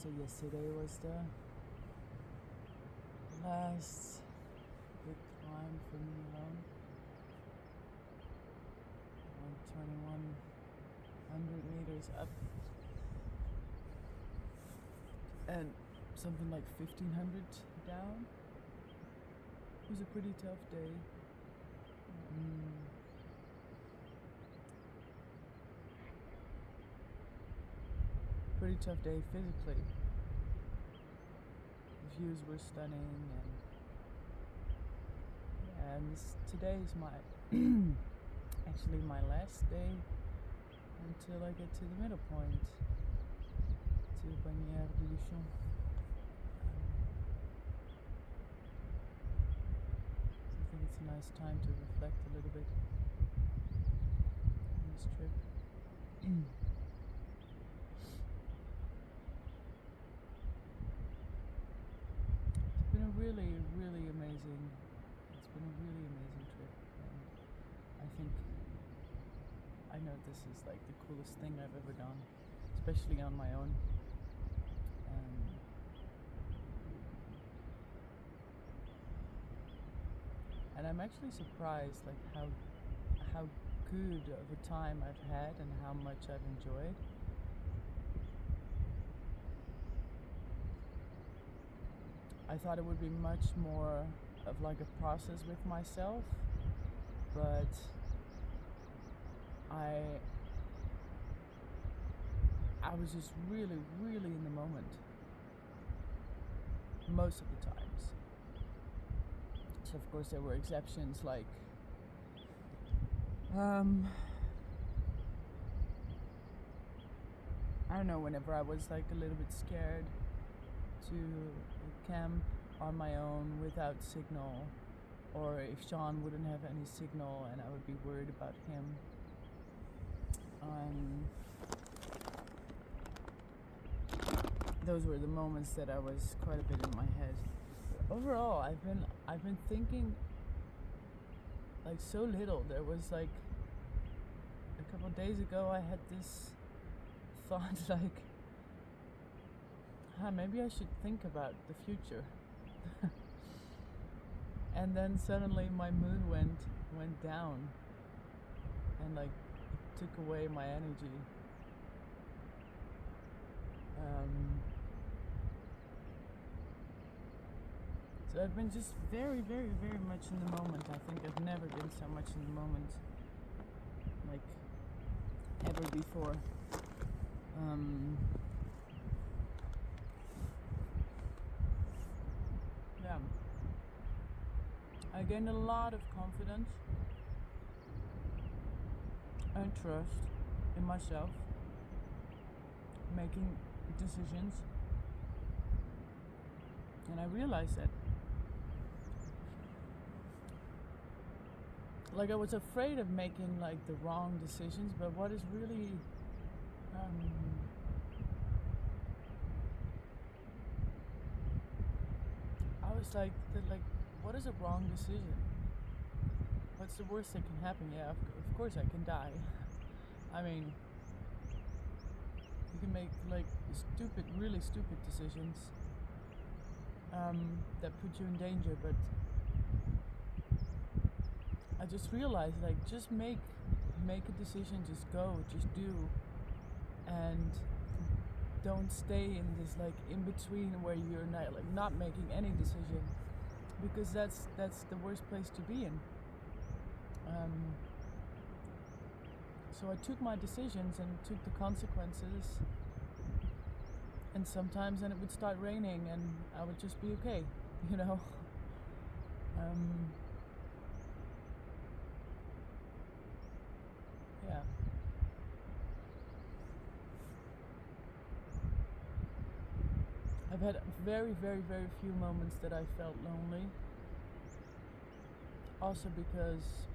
So yesterday was the last big climb for me alone. Went 2,100 meters up and something like 1,500 down. It was a pretty tough day. Pretty tough day physically. The views were stunning, and today is my actually my last day until I get to the middle point, to GR10. So I think it's a nice time to reflect a little bit on this trip. It's been a really, really amazing. It's been a really amazing trip, and I know this is like the coolest thing I've ever done, especially on my own. And I'm actually surprised, like how good of a time I've had and how much I've enjoyed. I thought it would be much more of like a process with myself, but I was just really, really in the moment most of the times. So of course there were exceptions, like I don't know, whenever I was like a little bit scared to camp on my own without signal, or if Sean wouldn't have any signal and I would be worried about him. Those were the moments that I was quite a bit in my head. But overall, I've been thinking like so little. There was like a couple of days ago I had this thought like, maybe I should think about the future. And then suddenly my mood went down, and like it took away my energy. So I've been just very, very, very much in the moment. I think I've never been so much in the moment, like ever before. Yeah. I gained a lot of confidence and trust in myself, making decisions. And I realized that like I was afraid of making like the wrong decisions, but what is really I was like what is a wrong decision? What's the worst that can happen? Yeah, of course I can die. I mean, you can make like really stupid decisions that put you in danger, but I just realized, like, just make a decision, just go, just do, and don't stay in this like in between where you're not making any decision, because that's the worst place to be in. So I took my decisions and took the consequences, and sometimes then it would start raining and I would just be okay, you know. Yeah. I've had very, very, very few moments that I felt lonely. Also because,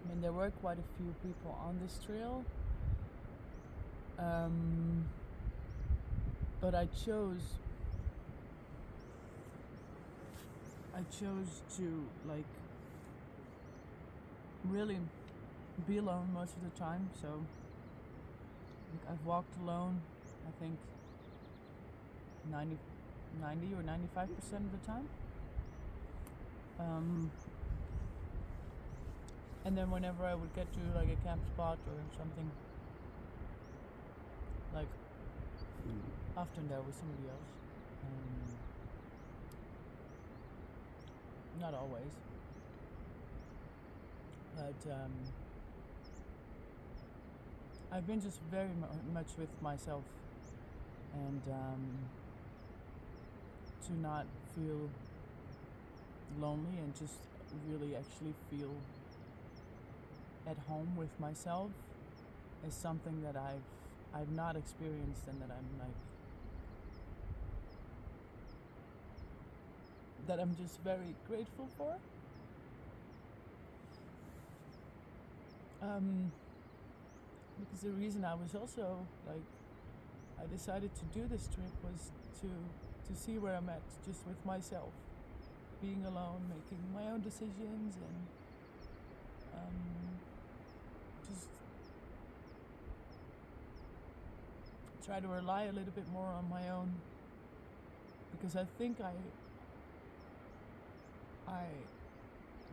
I mean, there were quite a few people on this trail. But I chose to like really be alone most of the time. So like, I've walked alone, I think 90 or 95% of the time. And then whenever I would get to like a camp spot or something, like often there was somebody else. Not always, but I've been just very much with myself, and to not feel lonely and just really actually feel at home with myself is something that I've not experienced, and that I'm just very grateful for. Because the reason I was also like, I decided to do this trip was to see where I'm at just with myself, being alone, making my own decisions, and just try to rely a little bit more on my own, because I think I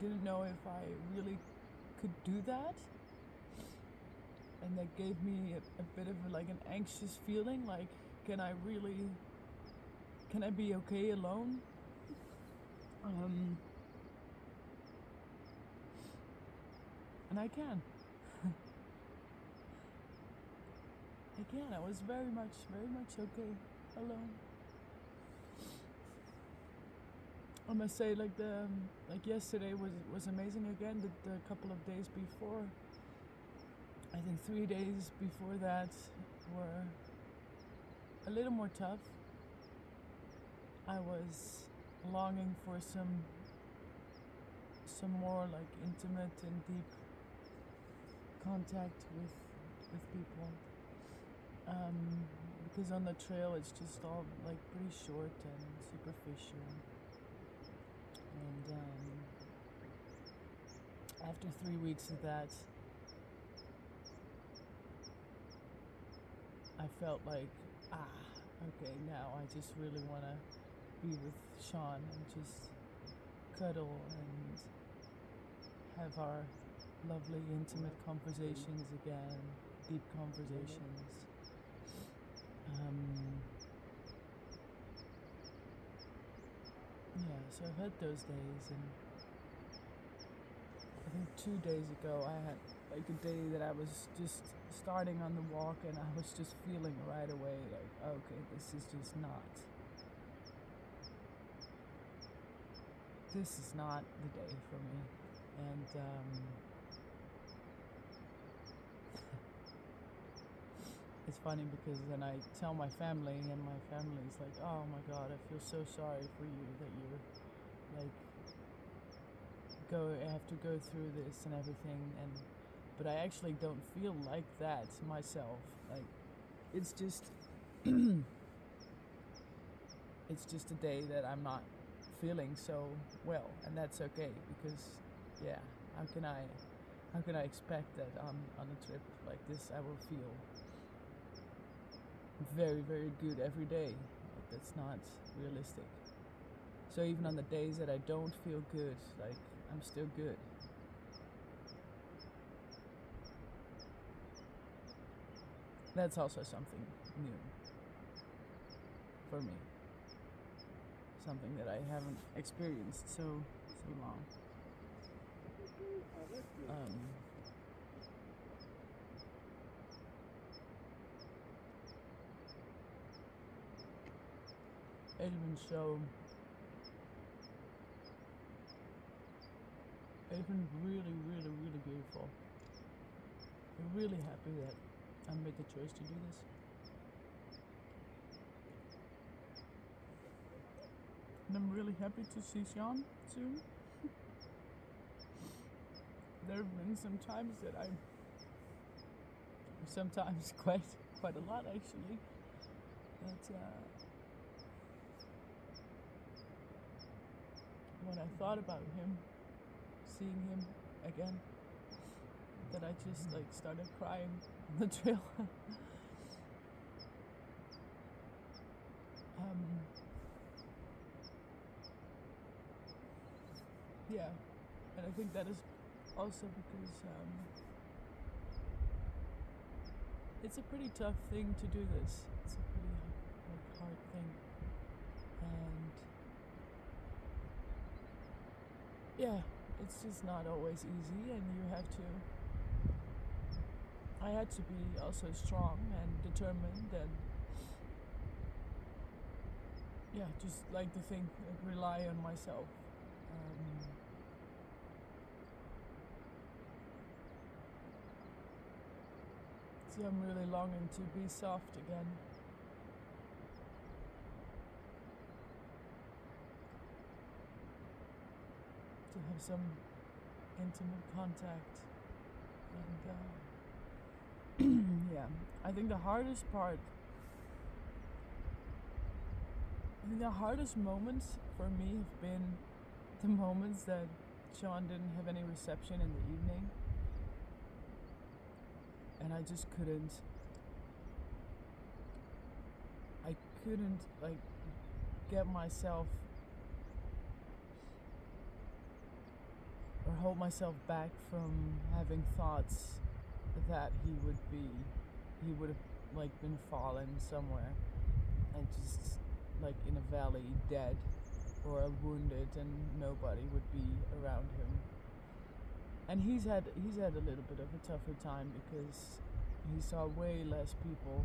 didn't know if I really could do that, and that gave me a bit of like an anxious feeling, like can I be okay alone? And I can. I was very much okay alone. I must say, like yesterday was amazing again. The couple of days before, I think 3 days before that, were a little more tough. I was longing for some more like intimate and deep contact with people. Because on the trail it's just all like pretty short and superficial. And after 3 weeks of that, I felt like, okay, now I just really want to be with Sean and just cuddle and have our lovely intimate conversations again, deep conversations. Yeah, so I've had those days, and I think 2 days ago I had like a day that I was just starting on the walk, and I was just feeling right away like, okay, this is not the day for me. And it's funny because then I tell my family, and my family's like, oh my god, I feel so sorry for you that you're like have to go through this and everything. But I actually don't feel like that myself. Like, it's just it's just a day that I'm not feeling so well, and that's okay, because yeah, how can I expect that on a trip like this I will feel very, very good every day? Like, that's not realistic. So even on the days that I don't feel good, like, I'm still good. That's also something new for me. Something that I haven't experienced so long. It's been really, really, really beautiful. I'm really happy that I made the choice to do this. And I'm really happy to see Sean soon. There have been some times that sometimes quite a lot actually, that when I thought about him, seeing him again, that I just like started crying on the trail. Yeah, and I think that is also because it's a pretty tough thing to do this. It's a pretty hard thing, and yeah, it's just not always easy, and you have to. I had to be also strong and determined, and yeah, just like to think, like, rely on myself. So I'm really longing to be soft again. To have some intimate contact. And yeah, I think the hardest moments for me have been the moments that Sean didn't have any reception in the evening. And I just couldn't like get myself or hold myself back from having thoughts that he would have like been fallen somewhere and just like in a valley dead or wounded and nobody would be around him. And he's had a little bit of a tougher time because he saw way less people,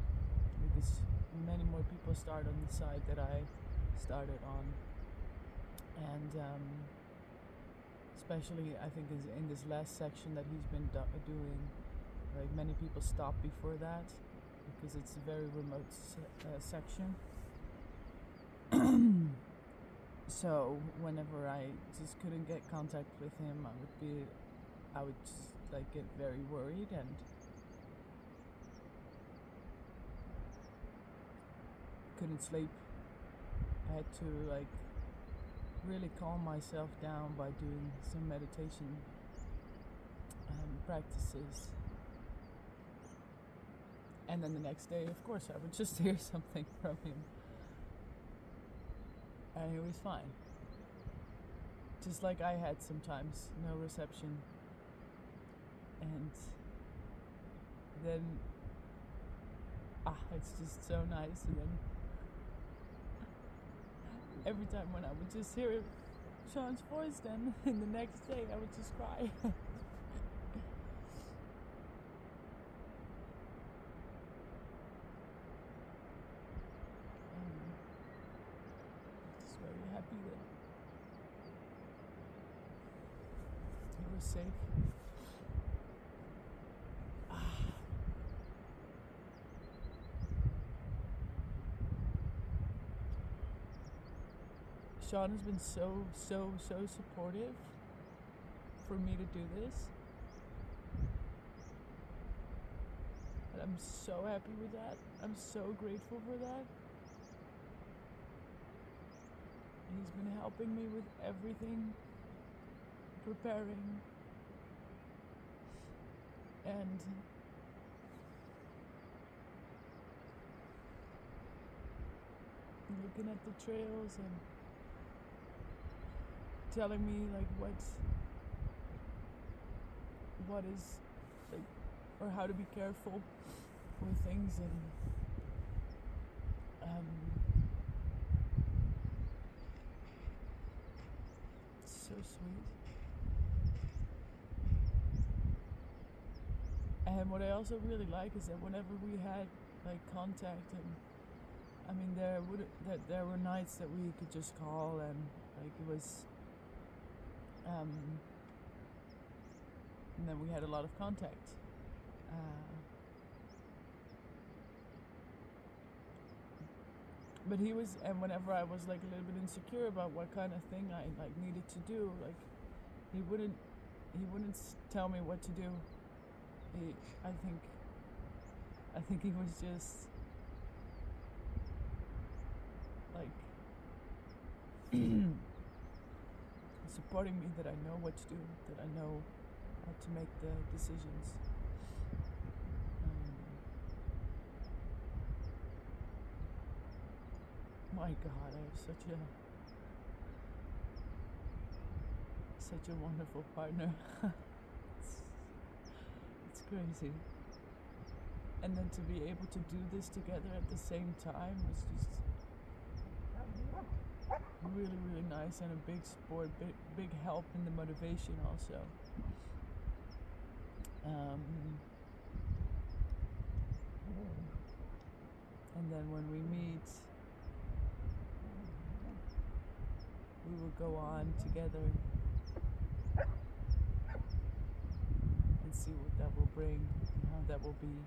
because many more people start on the side that I started on. And especially I think is in this last section that he's been doing, like many people stop before that because it's a very remote section. So whenever I just couldn't get contact with him, I would just like get very worried and couldn't sleep. I had to like really calm myself down by doing some meditation practices. And then the next day, of course, I would just hear something from him. And it was fine. Just like I had sometimes no reception. And then, it's just so nice. And then every time when I would just hear Sean's voice, then in the next day I would just cry. Just very happy that he was safe. Sean has been so supportive for me to do this. And I'm so happy with that. I'm so grateful for that. He's been helping me with everything, preparing, and looking at the trails and telling me like what is like, or how to be careful with things, and it's so sweet. And what I also really like is that whenever we had like contact, and I mean there were nights that we could just call, and like it was and then we had a lot of contact. But he was, and whenever I was like a little bit insecure about what kind of thing I like needed to do, like he wouldn't tell me what to do. I think he was just like supporting me, that I know what to do, that I know how to make the decisions. my God, I have such a wonderful partner. It's crazy. And then to be able to do this together at the same time is just really, really nice, and a big support, big help in the motivation also. And then when we meet, we will go on together and see what that will bring, how that will be,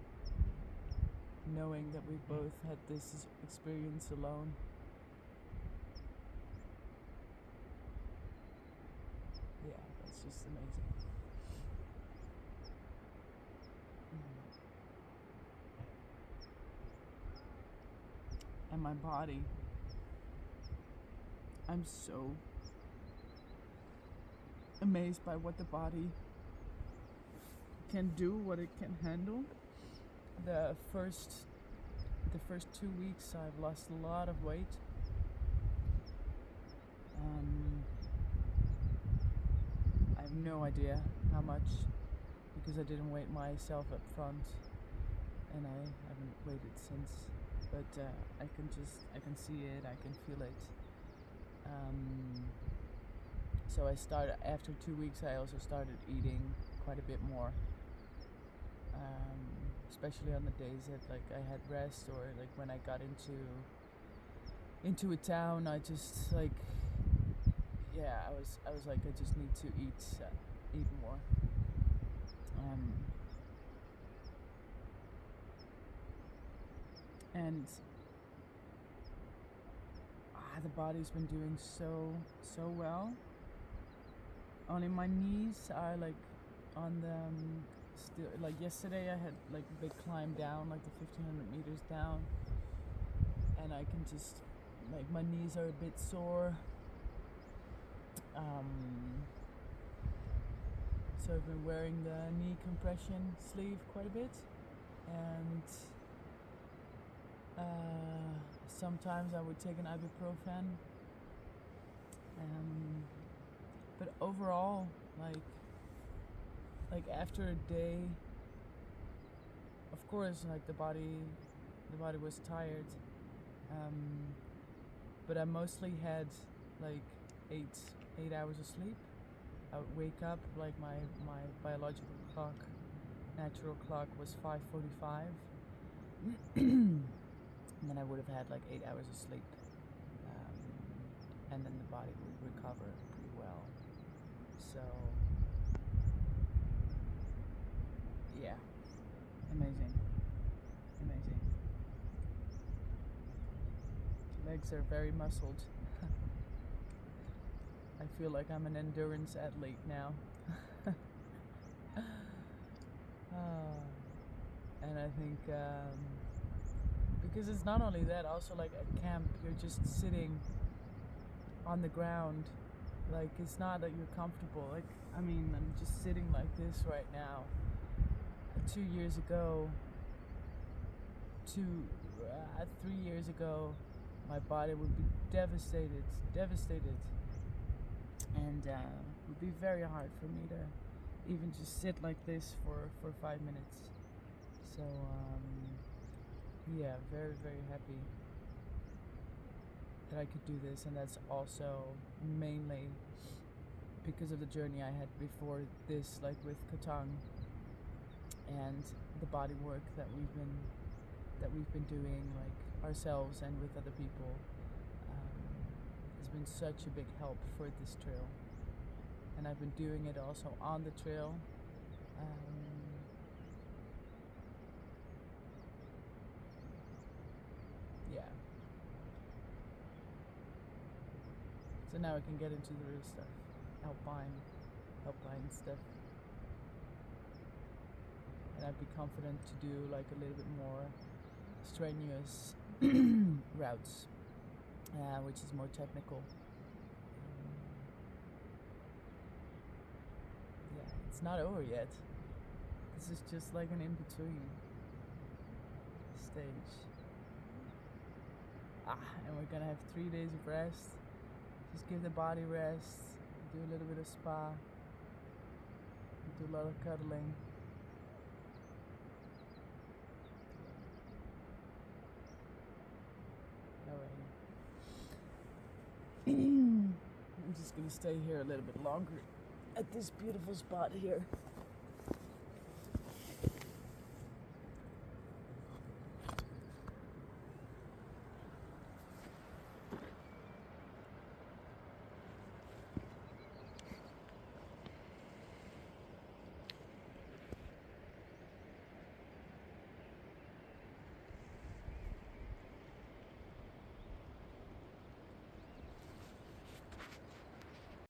knowing that we both had this experience alone. Yeah, that's just amazing. And my body, I'm so amazed by what the body can do, what it can handle. The first 2 weeks I've lost a lot of weight. I have no idea how much, because I didn't weigh myself up front, and I haven't weighed it since. But I can see it, I can feel it. So I started, after 2 weeks I also started eating quite a bit more. Especially on the days that like I had rest, or like when I got into a town, I just like, yeah, I was like, I just need to eat more. And the body's been doing so well. Only my knees are like on the still, like yesterday I had like a big climb down, like the 1500 meters down, and I can just, like, my knees are a bit sore. So I've been wearing the knee compression sleeve quite a bit, and sometimes I would take an ibuprofen. But overall, like after a day, of course, like the body was tired. But I mostly had like 8 hours of sleep. I would wake up, like my biological clock, natural clock was 5:45. And then I would have had like 8 hours of sleep. And then the body would recover pretty well. So, yeah, amazing. Legs are very muscled. I feel like I'm an endurance athlete now. And I think because it's not only that, also like at camp, you're just sitting on the ground. Like, it's not that you're comfortable. Like, I mean, I'm just sitting like this right now. 2 years ago, 3 years ago, my body would be devastated, and it would be very hard for me to even just sit like this for 5 minutes. So yeah, very, very happy that I could do this, and that's also mainly because of the journey I had before this, like with KA-TANG, and the body work that we've been doing, like ourselves and with other people, has been such a big help for this trail. And I've been doing it also on the trail. Yeah. So now I can get into the real stuff, alpine stuff. And I'd be confident to do like a little bit more strenuous routes, which is more technical. Yeah, it's not over yet. This is just like an in-between stage. And we're gonna have 3 days of rest. Just give the body rest, do a little bit of spa, do a lot of cuddling. I'm just gonna stay here a little bit longer at this beautiful spot here.